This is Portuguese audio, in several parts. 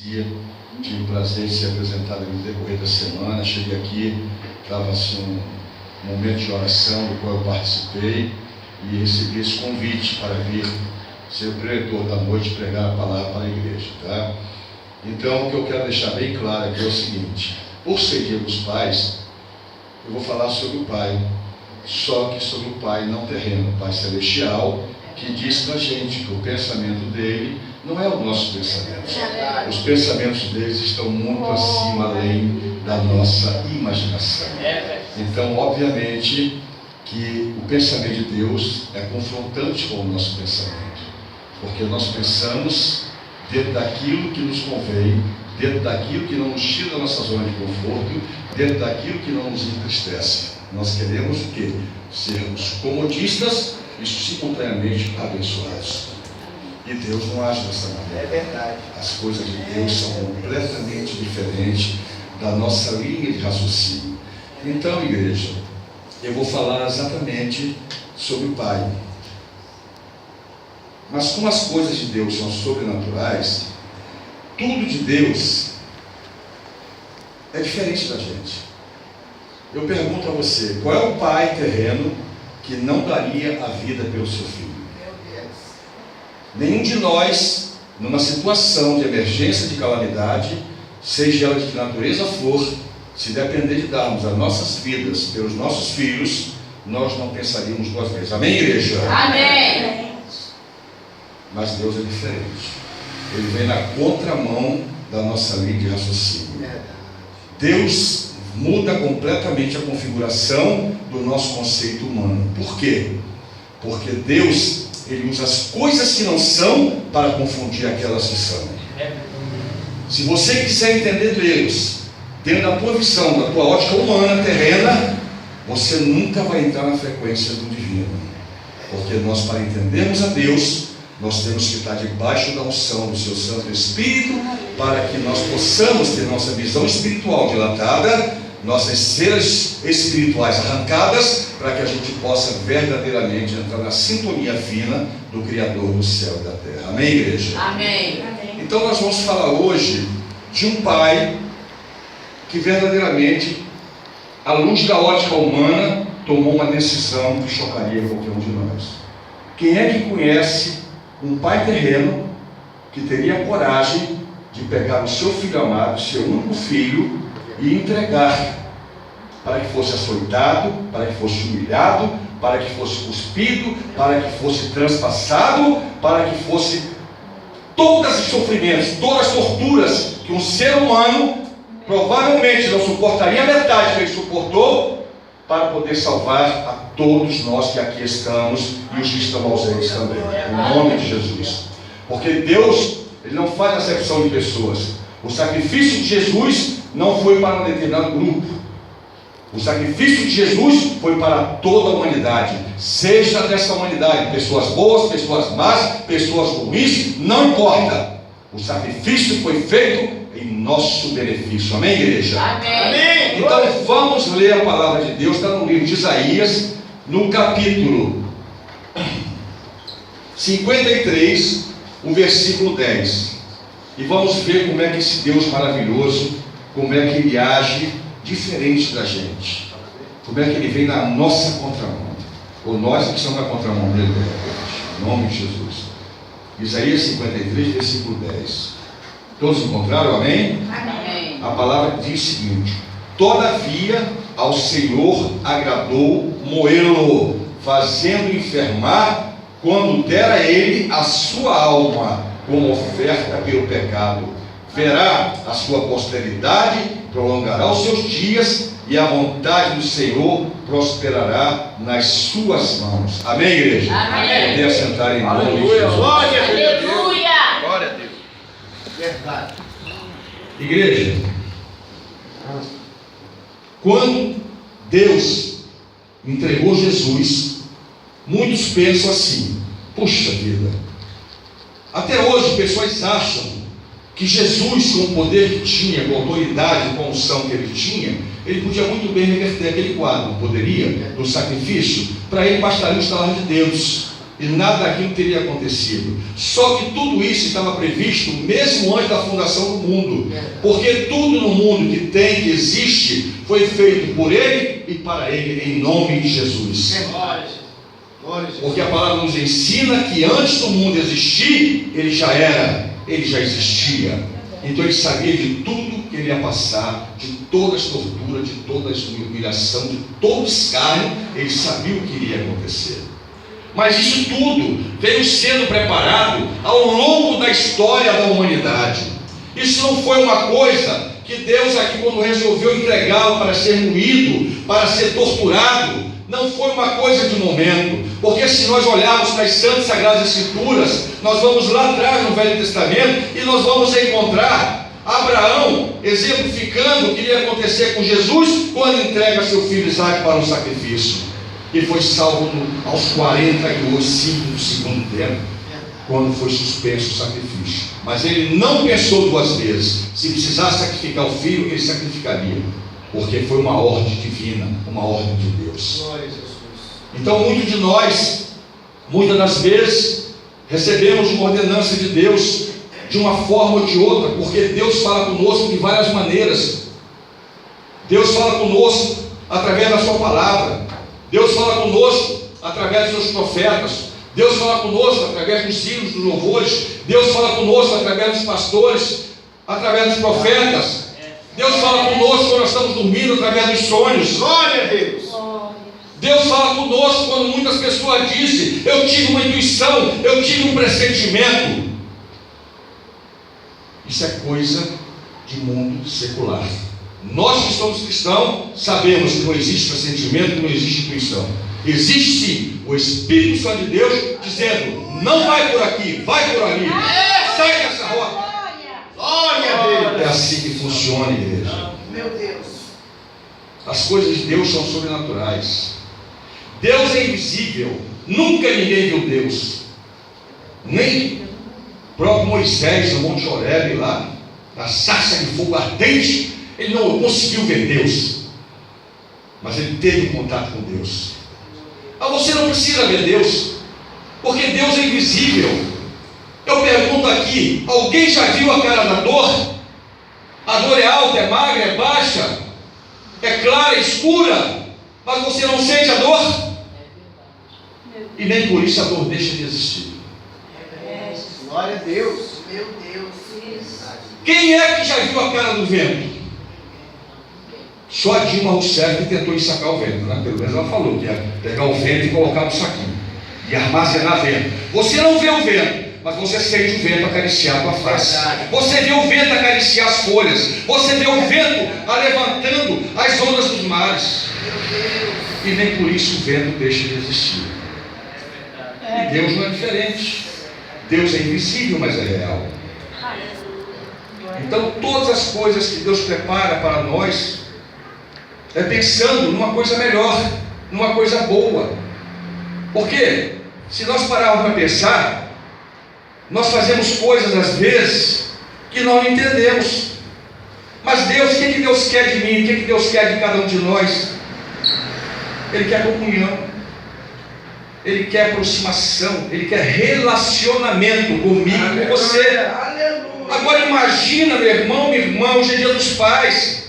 Tive o prazer de ser apresentado no decorrer da semana. Cheguei aqui, estava assim, um momento de oração do qual eu participei e recebi esse convite para vir ser o preletor da noite e pregar a palavra para a igreja, tá? Então, o que eu quero deixar bem claro aqui é o seguinte: por ser Dia dos Pais, eu vou falar sobre o Pai, só que sobre o Pai não terreno, o Pai Celestial, que diz para a gente que o pensamento dele não é o nosso pensamento. Os pensamentos deles estão muito acima, além da nossa imaginação. Então, obviamente, que o pensamento de Deus é confrontante com o nosso pensamento, porque nós pensamos dentro daquilo que nos convém, dentro daquilo que não nos tira da nossa zona de conforto, dentro daquilo que não nos entristece. Nós queremos o quê? Sermos comodistas e simultaneamente abençoados. E Deus não age dessa maneira. É verdade. As coisas de Deus são completamente diferentes da nossa linha de raciocínio. Então, igreja, eu vou falar exatamente sobre o Pai. Mas como as coisas de Deus são sobrenaturais, tudo de Deus é diferente da gente. Eu pergunto a você, qual é o pai terreno que não daria a vida pelo seu filho? Nenhum de nós, numa situação de emergência, de calamidade, seja ela de que natureza for, se depender de darmos as nossas vidas pelos nossos filhos, nós não pensaríamos duas vezes. Amém, igreja? Amém. Mas Deus é diferente. Ele vem na contramão da nossa linha de raciocínio. Deus muda completamente a configuração do nosso conceito humano. Por quê? Porque Deus, Ele usa as coisas que não são para confundir aquelas que são. Se você quiser entender Deus dentro da tua visão, da tua ótica humana, terrena, você nunca vai entrar na frequência do divino. Porque nós, para entendermos a Deus, nós temos que estar debaixo da unção do seu Santo Espírito, para que nós possamos ter nossa visão espiritual dilatada, nossas ceras espirituais arrancadas, para que a gente possa verdadeiramente entrar na sintonia fina do Criador do céu e da terra. Amém, igreja? Amém. Então nós vamos falar hoje de um pai que verdadeiramente, à luz da ótica humana, tomou uma decisão que chocaria qualquer um de nós. Quem é que conhece um pai terreno que teria coragem de pegar o seu filho amado, seu único filho, e entregar para que fosse açoitado, para que fosse humilhado, para que fosse cuspido, para que fosse transpassado, para que fosse todos os sofrimentos, todas as torturas que um ser humano provavelmente não suportaria a metade que ele suportou, para poder salvar a todos nós que aqui estamos e os que estão ausentes também, em nome de Jesus. Porque Deus, Ele não faz acepção de pessoas. O sacrifício de Jesus não foi para um determinado grupo. O sacrifício de Jesus foi para toda a humanidade. Seja dessa humanidade pessoas boas, pessoas más, pessoas ruins, não importa. O sacrifício foi feito em nosso benefício. Amém, igreja? Amém. Então vamos ler a palavra de Deus. Está no livro de Isaías, no capítulo 53, o versículo 10. E vamos ver como é que esse Deus maravilhoso, como é que Ele age diferente da gente, como é que Ele vem na nossa contramão, ou nós que estamos na contramão dele, em nome de Jesus. Isaías 53, versículo 10. Todos encontraram? Amém? Amém. A palavra diz o seguinte: todavia ao Senhor agradou moê-lo, fazendo enfermar, quando dera ele a sua alma como oferta pelo pecado. Verá a sua posteridade, prolongará os seus dias, e a vontade do Senhor prosperará nas suas mãos. Amém, igreja? Amém. Poder assentar em nome de Aleluia. Jesus. Glória a Deus. Aleluia. Glória a Deus. Verdade. Igreja, quando Deus entregou Jesus, muitos pensam assim: puxa vida, até hoje pessoas acham que Jesus, com o poder que tinha, com a autoridade, com a unção que ele tinha, ele podia muito bem reverter aquele quadro, poderia, do sacrifício. Para ele bastaria o estalar de dedos. e nada daquilo teria acontecido. Só que tudo isso estava previsto mesmo antes da fundação do mundo, porque tudo no mundo que tem, que existe, foi feito por Ele e para Ele, em nome de Jesus. Porque a palavra nos ensina que antes do mundo existir, Ele já era, Ele já existia. Então Ele sabia de tudo que Ele ia passar, de todas as torturas, de toda a humilhação, de todo o escárnio. Ele sabia o que iria acontecer. Mas isso tudo veio sendo preparado ao longo da história da humanidade. Isso não foi uma coisa que Deus aqui, quando resolveu entregá-lo para ser moído, para ser torturado, não foi uma coisa de momento. Porque se nós olharmos nas Santas Sagradas Escrituras, nós vamos lá atrás no Velho Testamento e nós vamos encontrar Abraão exemplificando o que iria acontecer com Jesus quando entrega seu filho Isaque para o sacrifício. Ele foi salvo aos 45 do segundo tempo, quando foi suspenso o sacrifício. Mas ele não pensou duas vezes. Se precisasse sacrificar o filho, ele sacrificaria, porque foi uma ordem divina, uma ordem de Deus. Então muitos de nós, muitas das vezes, recebemos uma ordenança de Deus de uma forma ou de outra, porque Deus fala conosco de várias maneiras. Deus fala conosco através da sua palavra. Deus fala conosco através dos seus profetas. Deus fala conosco através dos hinos, dos louvores. Deus fala conosco através dos pastores, através dos profetas. Deus fala conosco quando nós estamos dormindo, através dos sonhos. Glória a Deus. Deus fala conosco quando muitas pessoas dizem: eu tive uma intuição, eu tive um pressentimento. Isso é coisa de mundo secular. Nós que somos cristãos sabemos que não existe pressentimento, não existe intuição. Existe sim o Espírito Santo de Deus dizendo: não vai por aqui, vai por ali, sai dessa rota. Glória a Deus. É assim que funciona, igreja. Meu Deus. As coisas de Deus são sobrenaturais. Deus é invisível. Nunca ninguém viu Deus. Nem o próprio Moisés no Monte Horebe, lá na sarça de fogo ardente, ele não conseguiu ver Deus, mas ele teve um contato com Deus. Mas você não precisa ver Deus, porque Deus é invisível. Eu pergunto aqui: alguém já viu a cara da dor? A dor é alta, é magra, é baixa, é clara, é escura, mas você não sente a dor? E nem por isso a dor deixa de existir. Glória a Deus. Meu Deus. Quem é que já viu a cara do vento? Só a Dilma Rousseff que tentou ensacar o vento, né? Pelo menos ela falou que ia pegar o vento e colocar no saquinho e armazenar vento. Você não vê o vento, mas você sente o vento acariciar a tua face. Você vê o vento acariciar as folhas. Você vê o vento levantando as ondas dos mares. E nem por isso o vento deixa de existir. E Deus não é diferente. Deus é invisível, mas é real. Então todas as coisas que Deus prepara para nós é pensando numa coisa melhor, numa coisa boa. Porque se nós pararmos para pensar, nós fazemos coisas às vezes que não entendemos. Mas Deus, o que Deus quer de mim? O que Deus quer de cada um de nós? Ele quer comunhão, Ele quer aproximação, Ele quer relacionamento comigo, com você. Agora imagina, meu irmão, minha irmã, hoje é dia dos pais.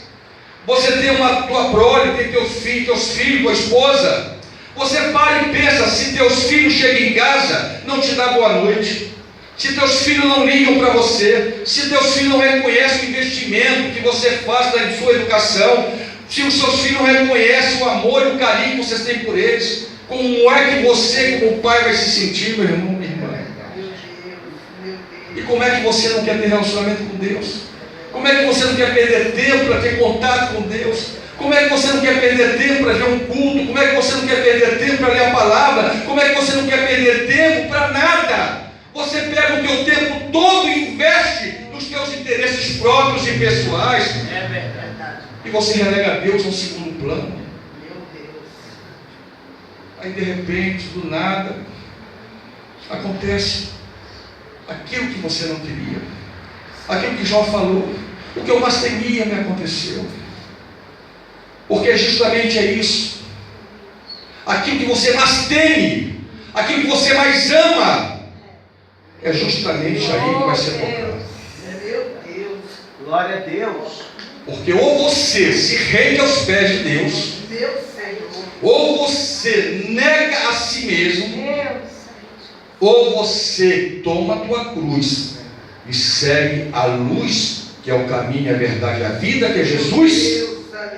Você tem uma tua prole, tem teus filhos, tua esposa. Você para e pensa: se teus filhos chegam em casa, não te dá boa noite, se teus filhos não ligam para você, se teus filhos não reconhecem o investimento que você faz na sua educação, se os seus filhos não reconhecem o amor e o carinho que vocês têm por eles, como é que você, como pai, vai se sentir, meu irmão, minha irmã? E como é que você não quer ter relacionamento com Deus? Como é que você não quer perder tempo para ter contato com Deus? Como é que você não quer perder tempo para ver um culto? Como é que você não quer perder tempo para ler a palavra? Como é que você não quer perder tempo para nada? Você pega o teu tempo todo e investe nos teus interesses próprios e pessoais. É verdade. E você relega Deus ao segundo plano. Meu Deus. Aí de repente, do nada, acontece aquilo que você não queria. Aquilo que Jó falou: o que eu mais temia me aconteceu. Porque justamente é isso. Aquilo que você mais teme, aquilo que você mais ama, é justamente aí que vai ser tocado. Meu Deus. Glória a Deus. Porque ou você se rende aos pés de Deus, Meu Senhor. ou você nega a si mesmo, ou você toma a tua cruz e segue a luz, que é o caminho, a verdade, a vida, que é Jesus,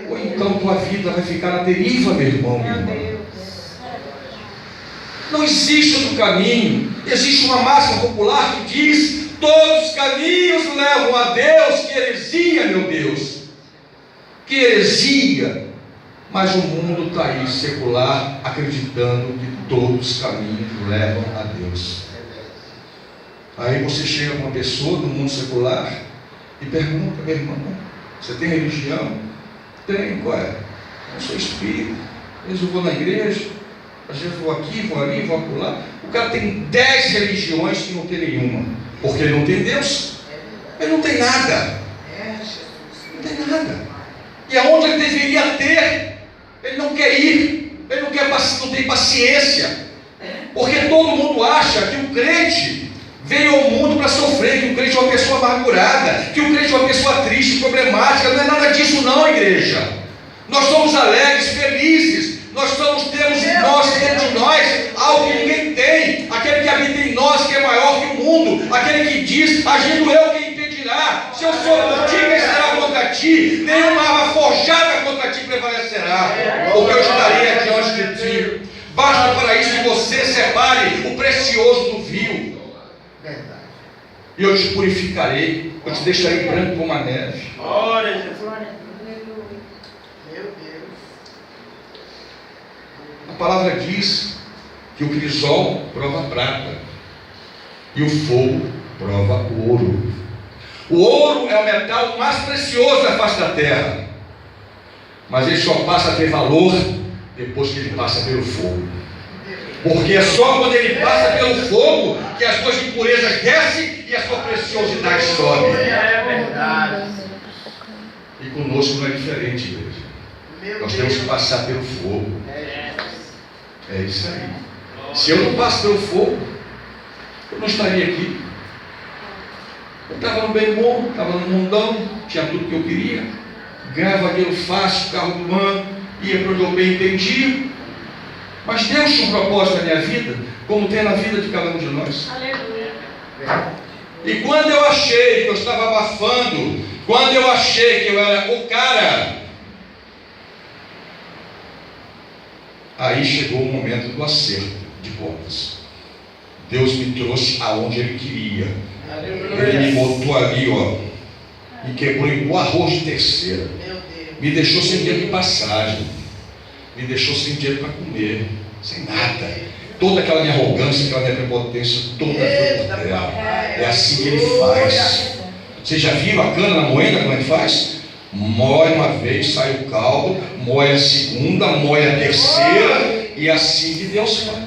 ou então tua vida vai ficar na deriva, meu irmão, minha irmã. Não existe outro caminho. Existe uma máxima popular que diz: todos os caminhos levam a Deus. Que heresia, meu Deus, que heresia. Mas o mundo está aí, secular, acreditando que todos os caminhos levam a Deus. Aí você chega com uma pessoa do mundo secular e pergunta: meu irmão, você tem religião? Tenho. Qual é? Eu sou espírita. Às vezes eu vou na igreja, às vezes eu vou aqui, vou ali, vou acolá. O cara tem 10 religiões e não tem nenhuma, porque ele não tem Deus. Ele não tem nada. Não tem nada. E aonde ele deveria ter, ele não quer ir. Ele não tem paciência. Porque todo mundo acha que o crente veio ao mundo para sofrer, que o crente é uma pessoa amargurada, que o crente é uma pessoa triste, problemática. Não é nada disso não, igreja. Nós somos alegres, felizes. Nós temos dentro de nós algo que ninguém tem. Aquele que habita em nós, que é maior que o mundo. Aquele que diz: agindo eu, quem impedirá? Se eu sou por ti, quem será contra ti? Nenhuma arma forjada contra ti prevalecerá, porque eu estarei diante de ti. Basta para isso que você separe o precioso do vil. E eu te purificarei, eu te deixarei branco como a neve. Glória a Jesus. Meu Deus. A palavra diz que o crisol prova a prata e o fogo prova o ouro. O ouro é o metal mais precioso da face da terra, mas ele só passa a ter valor depois que ele passa pelo fogo. Porque é só quando ele passa pelo fogo que as suas impurezas descem e a sua preciosidade sobe. É verdade. E conosco não é diferente, igreja. Nós temos que passar pelo fogo. É isso aí. Se eu não passo pelo fogo, eu não estaria aqui. Eu estava no bem bom, estava no mundão, tinha tudo que eu queria, ganhava dinheiro fácil, carro do ano, ia para onde eu bem entendia. Mas Deus tinha um propósito na minha vida, como tem na vida de cada um de nós. Aleluia. E quando eu achei que eu estava abafando, quando eu achei que eu era o cara, aí chegou o momento do acerto de contas. Deus me trouxe aonde Ele queria. Ele me botou ali, me quebrou igual arroz de terceira. Me deixou sem dinheiro de passagem, me deixou sem dinheiro para comer, sem nada. Toda aquela minha arrogância, aquela minha prepotência, toda foi por terra. É assim que Ele faz. Vocês já viram a cana na moenda como Ele faz? Moe uma vez, sai o caldo, moe a segunda, moe a terceira, e é assim que Deus faz.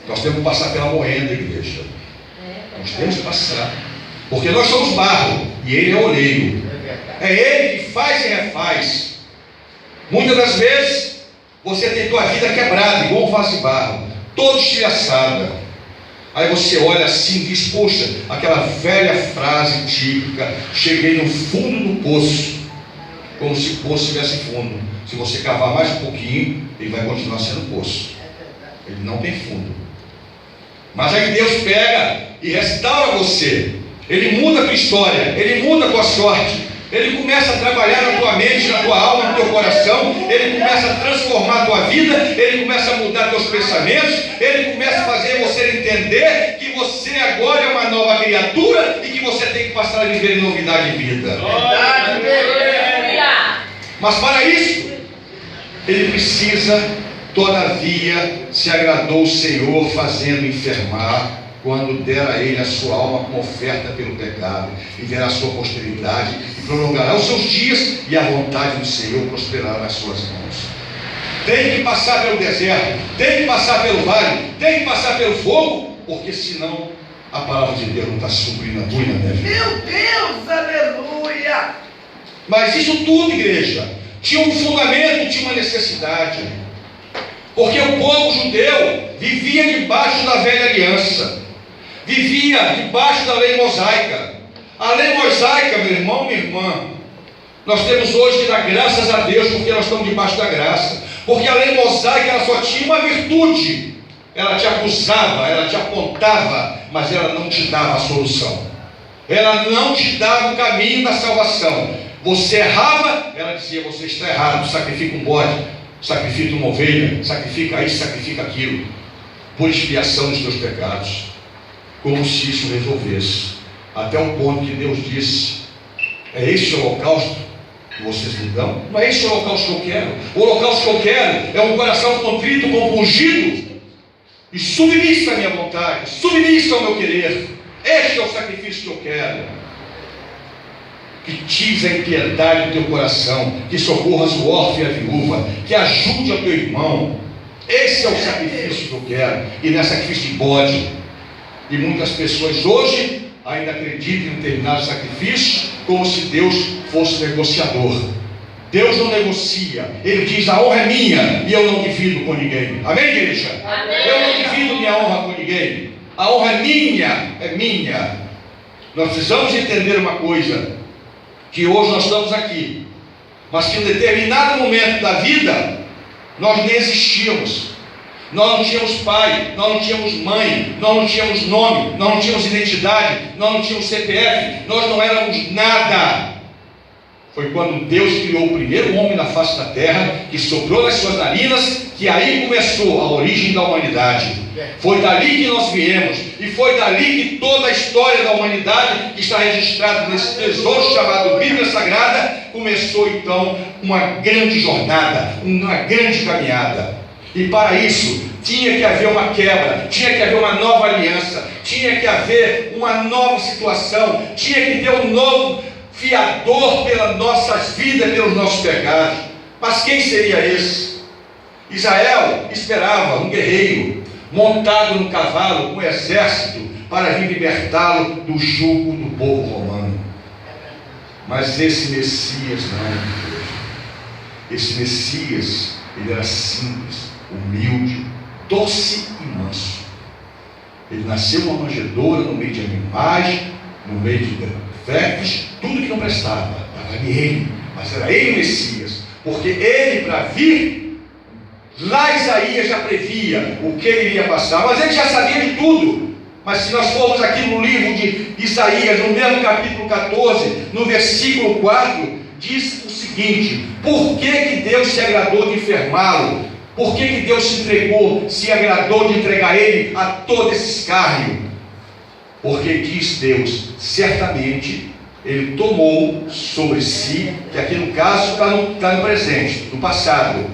Nós temos que passar pela moenda, igreja. Nós temos que passar, porque nós somos barro e Ele é oleiro. É Ele que faz e refaz. Muitas das vezes você tem tua vida quebrada, igual um vaso de barro, toda estilhaçada. Aí você olha assim e diz: poxa, aquela velha frase típica: cheguei no fundo do poço. Como se o poço tivesse fundo. Se você cavar mais um pouquinho, ele vai continuar sendo poço. Ele não tem fundo. Mas aí Deus pega e restaura você. Ele muda a tua história, Ele muda a tua sorte. Ele começa a trabalhar na tua mente, na tua alma, no teu coração. Ele começa a transformar a tua vida. Ele começa a mudar teus pensamentos. Ele começa a fazer você entender que você agora é uma nova criatura e que você tem que passar a viver em novidade de vida. Mas para isso, ele precisa, todavia, se agradou o Senhor fazendo enfermar, quando der a ele a sua alma como oferta pelo pecado, e verá a sua posteridade, e prolongará os seus dias, e a vontade do Senhor prosperará nas suas mãos. Tem que passar pelo deserto, tem que passar pelo vale, tem que passar pelo fogo, porque senão a palavra de Deus não está suprindo a tua e na minha vida. Meu Deus, aleluia! Mas isso tudo, igreja, tinha um fundamento, tinha uma necessidade. Porque o povo judeu vivia debaixo da velha aliança, vivia debaixo da lei mosaica. A lei mosaica, meu irmão, minha irmã, nós temos hoje que dar graças a Deus, porque nós estamos debaixo da graça. Porque a lei mosaica, ela só tinha uma virtude: ela te acusava, ela te apontava, mas ela não te dava a solução, ela não te dava o caminho da salvação. Você errava, ela dizia: você está errado, sacrifica um bode, sacrifica uma ovelha, sacrifica isso, sacrifica aquilo, por expiação dos teus pecados, como se isso resolvesse. Até o ponto que Deus disse: é esse o holocausto que vocês me dão? Não é esse o holocausto que eu quero. O holocausto que eu quero é um coração contrito, compungido e submisso à minha vontade, submisso ao meu querer. Este é o sacrifício que eu quero. Que tires a impiedade do teu coração, que socorras o órfão e a viúva, que ajude ao teu irmão. Esse é o sacrifício que eu quero, e não é sacrifício de bode. E muitas pessoas hoje ainda acreditam em determinados sacrifícios como se Deus fosse negociador. Deus não negocia, Ele diz: a honra é minha e eu não divido com ninguém. Amém, igreja? Amém. Eu não divido minha honra com ninguém. A honra é minha, é minha. Nós precisamos entender uma coisa: que hoje nós estamos aqui, mas que em determinado momento da vida nós nem existíamos. Nós não tínhamos pai, nós não tínhamos mãe, nós não tínhamos nome, nós não tínhamos identidade, nós não tínhamos CPF, nós não éramos nada. Foi quando Deus criou o primeiro homem na face da terra, que soprou nas suas narinas, que aí começou a origem da humanidade. Foi dali que nós viemos, e foi dali que toda a história da humanidade, que está registrada nesse tesouro chamado Bíblia Sagrada, começou então uma grande jornada, uma grande caminhada. E para isso tinha que haver uma quebra, tinha que haver uma nova aliança, tinha que haver uma nova situação, tinha que ter um novo fiador pelas nossas vidas, pelos nossos pecados. Mas quem seria esse? Israel esperava um guerreiro montado no cavalo, com um exército, para vir libertá-lo do jugo do povo romano. Mas esse Messias não. Esse Messias, ele era simples, humilde, doce e manso. Ele nasceu numa manjedoura, no meio de animais, no meio de febres, tudo que não prestava. Era ele, mas era ele o Messias, porque ele, para vir, lá Isaías já previa o que ele iria passar, mas ele já sabia de tudo. Mas se nós formos aqui no livro de Isaías, no mesmo capítulo 14, no versículo 4, diz o seguinte: por que Deus se agradou de enfermá-lo? Por que Deus se agradou de entregar ele a todo esse escárnio? Porque diz Deus: certamente ele tomou sobre si, que aqui no caso está no presente, no passado.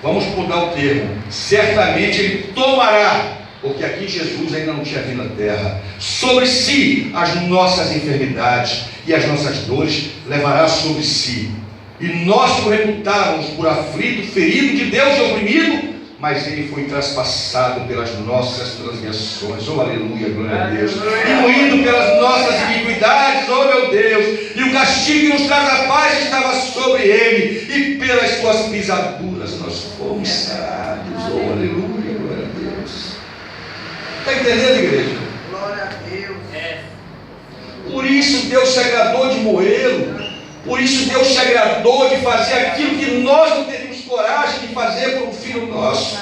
Vamos mudar o termo: certamente ele tomará, porque aqui Jesus ainda não tinha vindo à terra, sobre si as nossas enfermidades e as nossas dores levará sobre si. E nós o reputávamos por aflito, ferido de Deus e oprimido, mas ele foi traspassado pelas nossas transgressões. Oh, aleluia, glória a Deus. E moído pelas nossas iniquidades, oh meu Deus. E o castigo que nos traz a paz estava sobre ele, e pelas suas pisaduras nós fomos sarados. Oh, aleluia, glória a Deus. Está entendendo, igreja? Glória a Deus. Por isso Deus se agradou de moê-lo. Por isso Deus se agradou de fazer aquilo que nós não teríamos coragem de fazer por um filho nosso.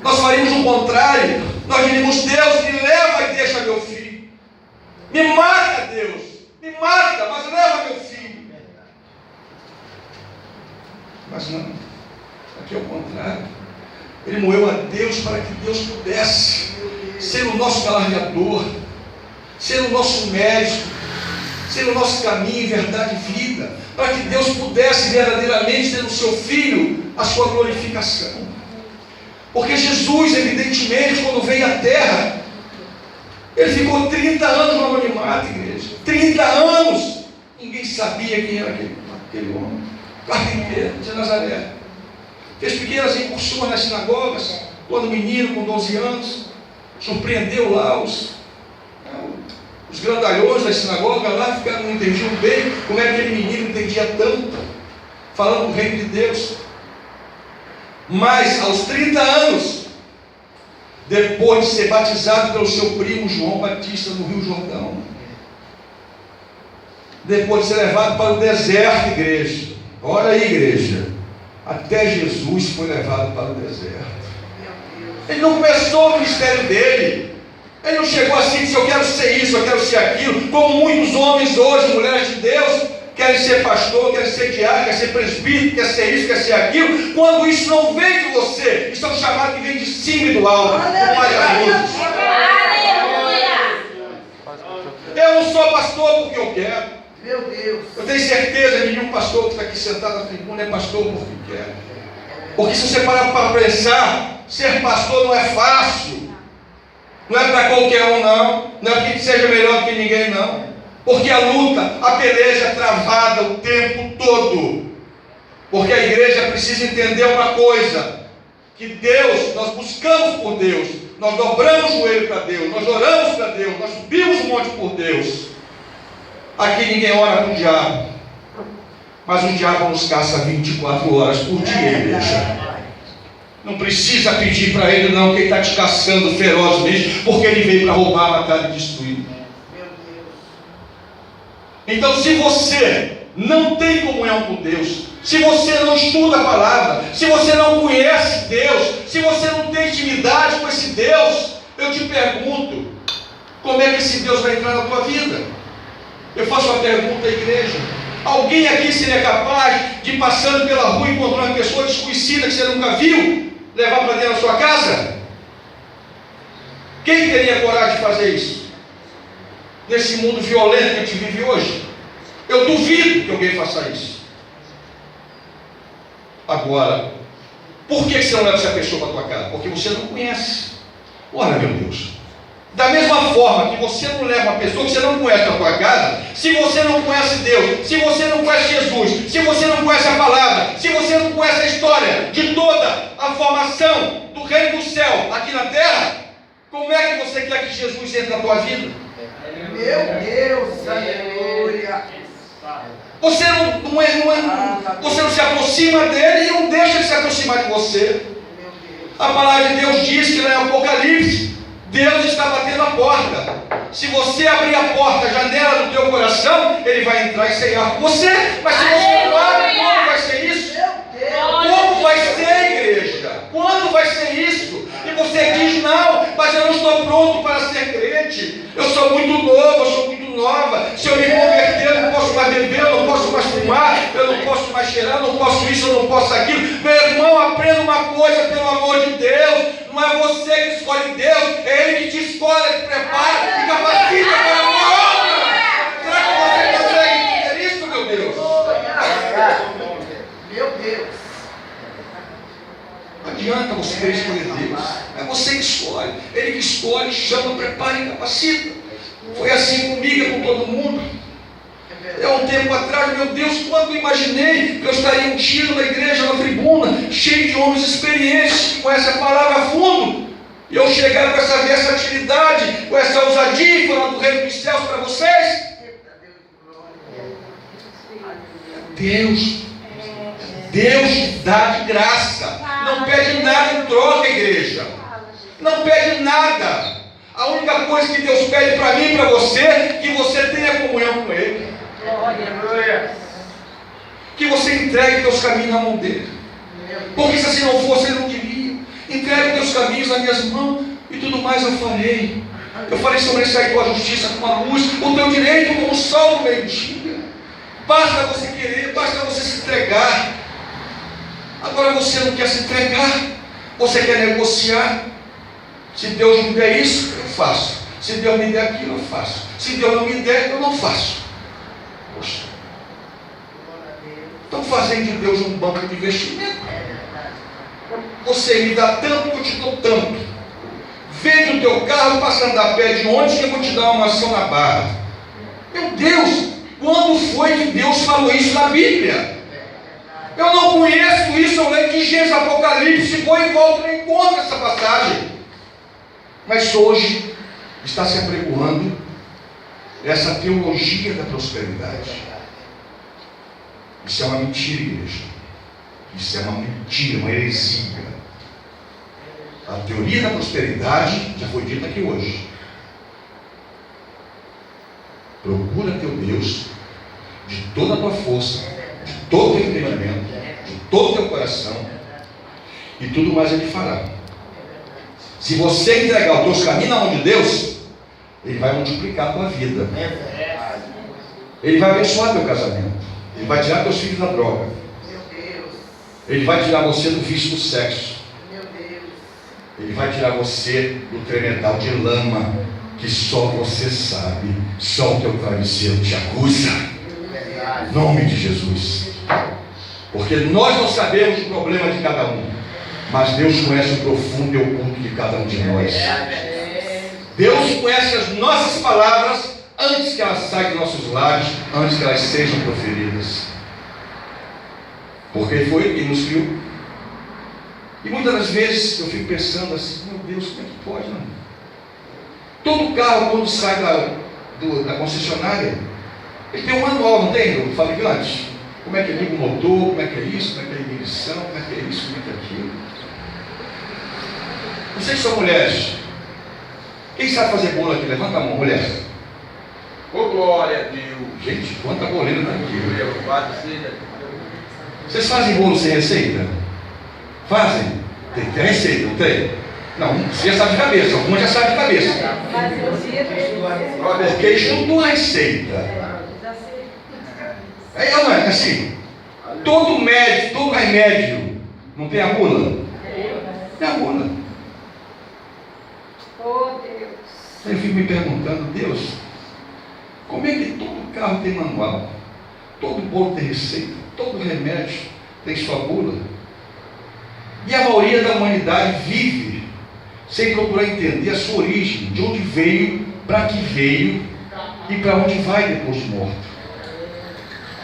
Nós faríamos o contrário. Nós diríamos: Deus, me leva e deixa meu filho. Me mata, Deus. Me mata, mas leva meu filho. Mas não. Aqui é o contrário. Ele moeu a Deus para que Deus pudesse ser o nosso galardeador, ser o nosso médico, ser o nosso caminho, verdade e vida, para que Deus pudesse verdadeiramente ter no seu Filho a sua glorificação. Porque Jesus, evidentemente, quando veio à terra, ele ficou 30 anos no anonimato, igreja. 30 anos! Ninguém sabia quem era aquele homem. Carpinteiro de Nazaré. Fez pequenas incursões nas sinagogas, quando menino, com 12 anos, surpreendeu lá os grandalhões das sinagogas lá, não entendiam bem como é que aquele menino entendia tanto, falando do reino de Deus. Mas aos 30 anos, depois de ser batizado pelo seu primo João Batista no Rio Jordão, depois de ser levado para o deserto, igreja, olha aí, igreja, até Jesus foi levado para o deserto. Ele não começou o ministério dele, ele não chegou assim e disse: eu quero ser isso, eu quero ser aquilo, como muitos homens hoje, mulheres de Deus, querem ser pastor, querem ser diácono, querem ser presbítero, querem ser isso, querem ser aquilo, quando isso não vem de você. Isso é um chamado que vem de cima e do alto. Aleluia! Eu não sou pastor porque eu quero. Meu Deus. Eu tenho certeza que nenhum pastor que está aqui sentado na tribuna é pastor porque quer. Porque se você parar para pensar, ser pastor não é fácil. Não é para qualquer um, não. Não é porque seja melhor do que ninguém, não. Porque a luta, a peleja é travada o tempo todo. Porque a igreja precisa entender uma coisa: que Deus, nós buscamos por Deus, nós dobramos o joelho para Deus, nós oramos para Deus, nós subimos o monte por Deus. Aqui ninguém ora para o diabo, mas o diabo nos caça 24 horas por dia, igreja. Não precisa pedir para ele, não, que ele está te caçando ferozmente, porque ele veio para roubar, matar e destruir. Então, se você não tem comunhão com Deus, se você não estuda a palavra, se você não conhece Deus, se você não tem intimidade com esse Deus, eu te pergunto: como é que esse Deus vai entrar na tua vida? Eu faço uma pergunta à igreja: alguém aqui seria capaz de, passando pela rua, encontrar uma pessoa desconhecida que você nunca viu, levar para dentro da sua casa? Quem teria coragem de fazer isso? Nesse mundo violento que a gente vive hoje, eu duvido que alguém faça isso. Agora, por que você não leva essa pessoa para a tua casa? Porque você não conhece. Ora, meu Deus, da mesma forma que você não leva uma pessoa que você não conhece na tua casa, se você não conhece Deus, se você não conhece Jesus, se você não conhece a palavra, se você não conhece a história de toda a formação do reino do céu aqui na terra, como é que você quer que Jesus entre na tua vida? Meu Deus, aleluia. Você você não se aproxima dele e não deixa ele se aproximar de você. A palavra de Deus diz que lá em Apocalipse, Deus está batendo a porta. Se você abrir a porta, a janela do teu coração, ele vai entrar e ceiar com você. Mas se você não abre, como vai ser isso? Como vai ser, igreja? Quando vai ser isso? E você diz: não, mas eu não estou pronto para ser crente. Eu sou muito novo, eu sou muito nova. Se eu me converter, eu não posso mais beber, eu não posso mais fumar, eu não posso mais cheirar, eu não posso isso, eu não posso aquilo. Meu irmão, aprenda uma coisa, pelo amor de Deus: não é você que escolhe Deus, é Ele que te escolhe, te prepara e capacita para a obra. Será que você consegue entender isso, meu Deus? Meu Deus. Não adianta você querer escolher Deus, é você que escolhe. Ele que escolhe, chama, prepara e capacita. Foi assim comigo e com todo mundo. Há um tempo atrás, meu Deus, quando eu imaginei que eu estaria um tiro na igreja, na tribuna, cheio de homens experientes que conhecem a palavra a fundo, e eu chegar com essa versatilidade, com essa ousadia, e falar do reino dos céus para vocês. Deus dá de graça, não pede nada em troca, igreja, não pede nada. A única coisa que Deus pede para mim e para você é que você tenha comunhão com Ele, que você entregue teus caminhos na mão dele, porque se assim não fosse, Ele não diria: entregue teus caminhos nas minhas mãos e tudo mais eu farei. Eu farei sobressair tua justiça como a luz, o teu direito como o sol do meio-dia. Basta você querer, basta você se entregar. Agora você não quer se entregar, você quer negociar. Se Deus me der isso, eu faço. Se Deus me der aquilo, eu faço. Se Deus não me der, eu não faço. Poxa, estão fazendo de Deus um banco de investimento. Você me dá tanto, eu te dou tanto. Vende o teu carro, passa a andar a pé de ônibus, que eu vou te dar uma mansão na Barra. Meu Deus, quando foi que Deus falou isso na Bíblia? Eu não conheço isso, eu leio de Gênesis, Apocalipse, vou e volto, não encontro essa passagem. Mas hoje está se apregoando essa teologia da prosperidade. Isso é uma mentira, igreja. Isso é uma mentira, uma heresia. A teoria da prosperidade já foi dita aqui hoje. Procura teu Deus de toda a tua força, de todo o teu entendimento, de todo o teu coração, e tudo mais Ele fará. Se você entregar os teus caminhos na mão de Deus, Ele vai multiplicar a tua vida. Ele vai abençoar teu casamento. Ele vai tirar teus filhos da droga. Ele vai tirar você do vício do sexo. Ele vai tirar você do tremedal de lama que só você sabe, só o teu travesseiro te acusa. Em nome de Jesus. Porque nós não sabemos o problema de cada um, mas Deus conhece o profundo e oculto de cada um de nós. Deus conhece as nossas palavras antes que elas saiam dos nossos lábios, antes que elas sejam proferidas. Porque foi Ele que nos criou. E muitas das vezes eu fico pensando assim, meu Deus, como é que pode, não? Todo carro, quando sai da concessionária, ele tem um manual, não tem, do fabricante? Como é que liga o motor, como é que é isso, como é que é a ignição, como é que é isso, como é que é aquilo. Vocês são mulheres. Quem sabe fazer bolo aqui? Levanta a mão, mulher. Ô, glória a Deus. Gente, quanta boleira está aqui. Eu Vocês fazem bolo sem receita? Fazem? Tem receita, não tem? Não, você já sabe de cabeça, algumas já sabem de cabeça. Porque estudou a receita. Não é assim? Todo médico, todo remédio, não tem a bula? Tem a bula. Oh, Deus. Aí eu fico me perguntando, Deus, como é que todo carro tem manual? Todo bolo tem receita? Todo remédio tem sua bula? E a maioria da humanidade vive sem procurar entender a sua origem, de onde veio, para que veio e para onde vai depois de morto.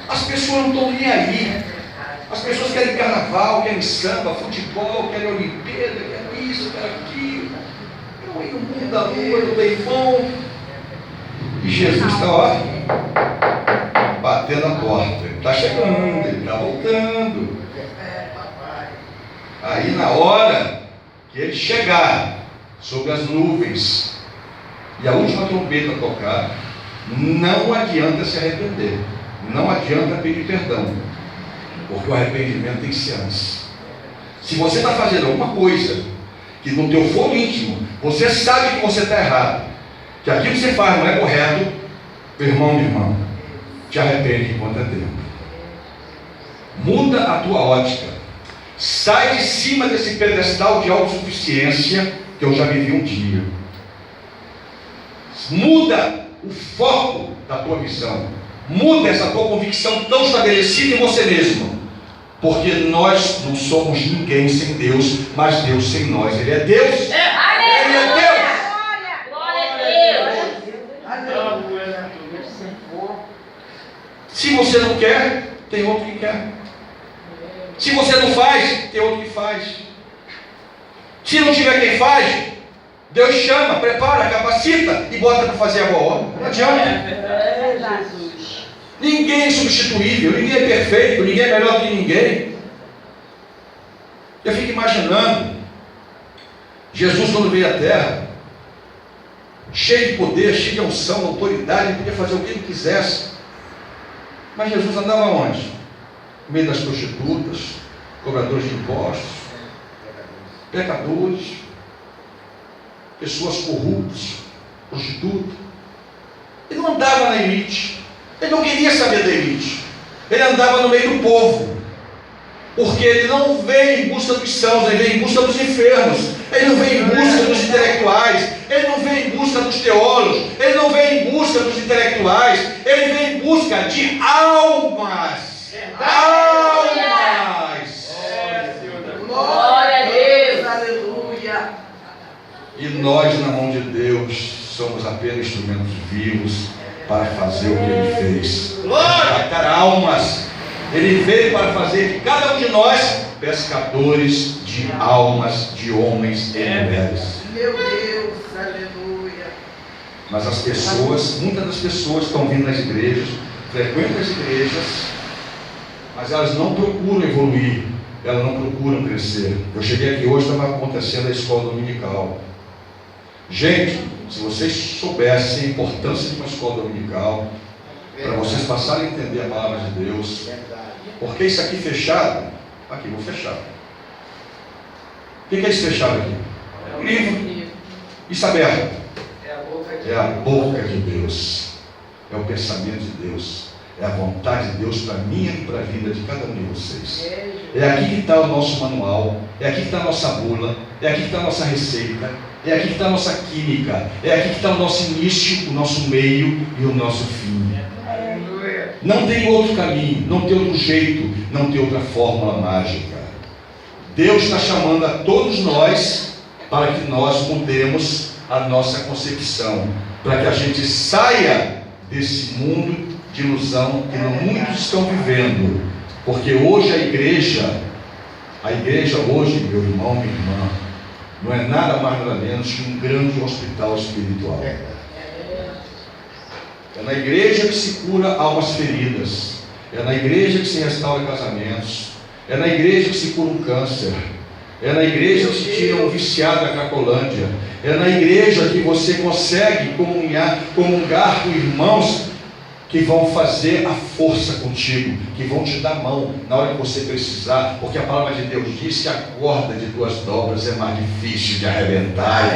As pessoas não estão nem aí. As pessoas querem carnaval, querem samba, futebol, querem Olimpíada, querem isso, querem aquilo. Estão aí no mundo da lua, do leilão. E Jesus está, ó, batendo a porta. Ele está chegando, ele está voltando. Aí na hora que ele chegar sobre as nuvens e a última trombeta tocar, não adianta se arrepender, não adianta pedir perdão, porque o arrependimento tem que ser antes. Se você está fazendo alguma coisa que no teu foro íntimo você sabe que você está errado, que aquilo que você faz não é correto, meu irmão, minha irmã, te arrepende enquanto é tempo. Muda a tua ótica. Sai de cima desse pedestal de autossuficiência que eu já vivi um dia. Muda o foco da tua visão. Muda essa tua convicção tão estabelecida em você mesmo. Porque nós não somos ninguém sem Deus, mas Deus sem nós. Ele é Deus. Ele é Deus. Glória a Deus. Se você não quer, tem outro que quer. Se você não faz, tem outro que faz. Se não tiver quem faz, Deus chama, prepara, capacita e bota para fazer a boa obra. Não adianta. Ninguém é substituível, ninguém é perfeito, ninguém é melhor que ninguém. Eu fico imaginando Jesus quando veio à terra, cheio de poder, cheio de unção, autoridade, ele podia fazer o que ele quisesse. Mas Jesus andava onde? No meio das prostitutas, cobradores de impostos, pecadores, pessoas corruptas, prostitutas. Ele não andava na elite, ele não queria saber da elite, ele andava no meio do povo, porque ele não veio em busca dos sãos, ele veio em busca dos enfermos, ele não veio em busca dos intelectuais, ele não veio em busca dos teólogos, ele não veio em busca dos intelectuais, ele veio em busca de almas. Almas! Glória a Deus. Aleluia. E nós, na mão de Deus, somos apenas instrumentos vivos para fazer o que Ele fez. Resgatar almas. Ele veio para fazer de cada um de nós pescadores de almas, de homens e mulheres. Meu Deus, aleluia. Mas as pessoas, muitas das pessoas estão vindo nas igrejas, frequentam as igrejas, mas elas não procuram evoluir, elas não procuram crescer. Eu cheguei aqui hoje, estava acontecendo a escola dominical. Gente, se vocês soubessem a importância de uma escola dominical, para vocês passarem a entender a palavra de Deus, porque isso aqui fechado, aqui vou fechar. O que é isso fechado aqui? É O livro. Isso aberto. É a boca de Deus. É o pensamento de Deus. É a vontade de Deus para mim e para a vida de cada um de vocês. É aqui que está o nosso manual. É aqui que está a nossa bula. É aqui que está a nossa receita. É aqui que está a nossa química. É aqui que está o nosso início, o nosso meio e o nosso fim. Não tem outro caminho, não tem outro jeito, não tem outra fórmula mágica. Deus está chamando a todos nós para que nós mudemos a nossa concepção, para que a gente saia desse mundo de ilusão que muitos estão vivendo. Porque hoje a igreja hoje, meu irmão, minha irmã, não é nada mais nada menos que um grande hospital espiritual. É na igreja que se cura almas feridas. É na igreja que se restaura casamentos. É na igreja que se cura um câncer. É na igreja que se tira um viciado da Cracolândia. É na igreja que você consegue comungar com irmãos que vão fazer a força contigo, que vão te dar mão na hora que você precisar, porque a palavra de Deus diz que a corda de 2 dobras é mais difícil de arrebentar.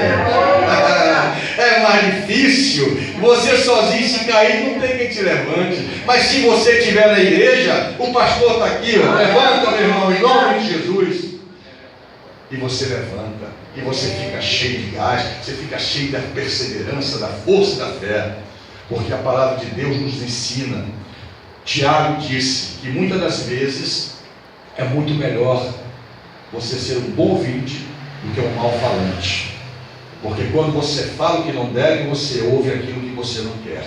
É mais difícil. Você sozinho, se cair, não tem quem te levante. Mas se você estiver na igreja, o pastor está aqui, ó, levanta, meu irmão, em nome de Jesus. E você levanta, e você fica cheio de gás, você fica cheio da perseverança, da força da fé. Porque a palavra de Deus nos ensina. Tiago disse que muitas das vezes é muito melhor você ser um bom ouvinte do que um mau falante. Porque quando você fala o que não deve, você ouve aquilo que você não quer.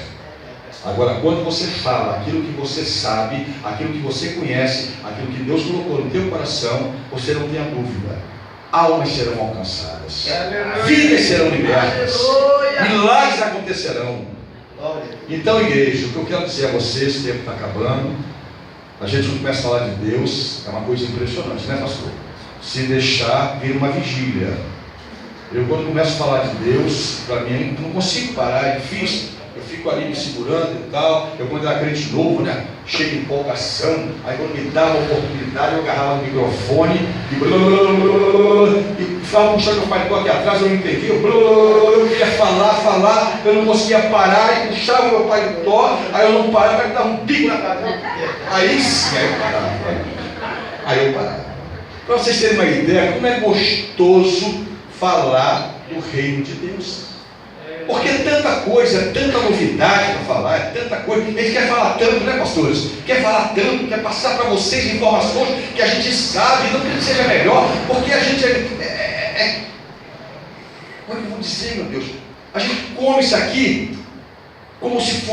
Agora, quando você fala aquilo que você sabe, aquilo que você conhece, aquilo que Deus colocou no teu coração, você não tenha dúvida. Almas serão alcançadas, vidas serão libertas, milagres acontecerão. Então, igreja, o que eu quero dizer a vocês, o tempo está acabando. A gente não começa a falar de Deus, é uma coisa impressionante, né, pastor? Se deixar, vir uma vigília. Eu, quando começo a falar de Deus, para mim, não consigo parar, é difícil. Eu fico ali me segurando e tal. Eu, quando era crente novo, né, cheio de empolgação. Aí, quando me dava a oportunidade, eu agarrava o microfone e ficava puxando meu pai aqui atrás. Eu não entendia. Eu queria falar. Eu não conseguia parar. E puxava o meu pai do tó. Aí eu não parava, vai dar um pico na cara. Aí sim, aí eu parava. Para vocês terem uma ideia, como é gostoso falar do reino de Deus. Porque é tanta coisa, é tanta novidade para falar, é tanta coisa. A gente quer falar tanto, né, pastores? Quer falar tanto, quer passar para vocês informações que a gente sabe, não que seja melhor, porque a gente como é que eu vou dizer, meu Deus? A gente come isso aqui como se fosse